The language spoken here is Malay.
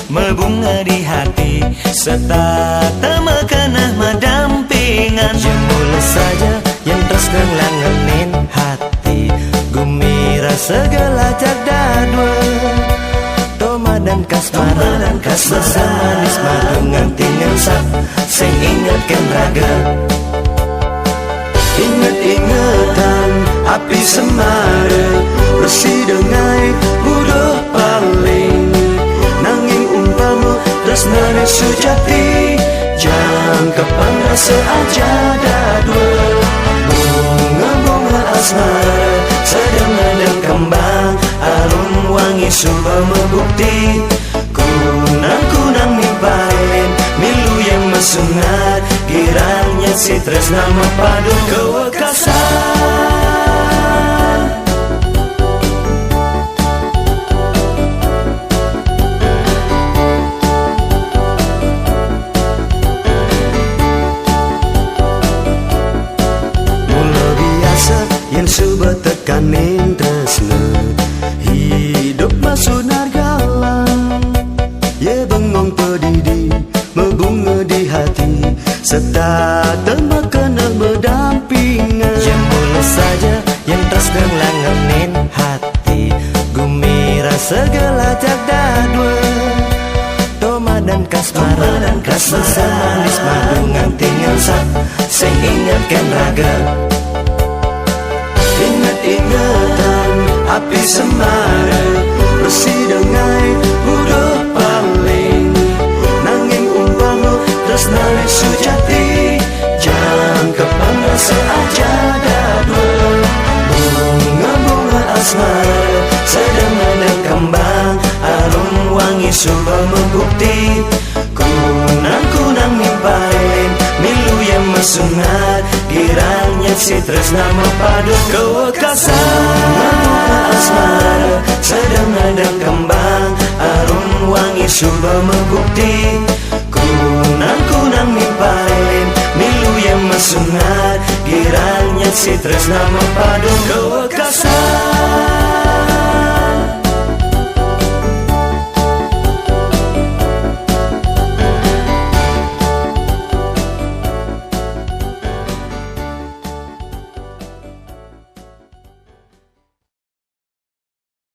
Membunga di hati serta temekanah madampingan. Jemula saja yang terus ngelangenin hati, gumira segala jadadwa. Toma dan kasmaran semanis madu nganti ngesap, sing ingatkan raga. Ingat-ingatan api semara, bersih dengai buduh paling. Nanging umpamu tresnane sujati, jangkepan rasa aja dadua. Bunga-bunga asmara sedang ada kembang, arum wangi suba membukti. Kunang-kunang nipain milu yang mesunat, kiranya si tresna mepadu kewekasan. Yang suba tekanin tresna hidup masunar galang, ye bengong pedidi membunga di hati serta temakana berdampingan. Jemula saja yang terus ngelangenin hati, gumira segala jadadwa. Toma dan kasmaran semanis madu nganti ngesap, sing ingatkan raga. Ingat-ingatan api semara, bersih dengai buduh paling. Nanging umpamu tresnane sujati, jangkepan rasa aja dadua. Bunga-bunga asmara sedang ada kembang, arum wangi suba membukti. Kunang-kunang nipain milu yang mesunat, kiranya si tresna mepadu kewekasan. Bunga asmara sedang ada kembang, arum wangi suba membukti. Kunang-kunang nipain milu yang mesunat, kiranya si tresna mepadu kewekasan.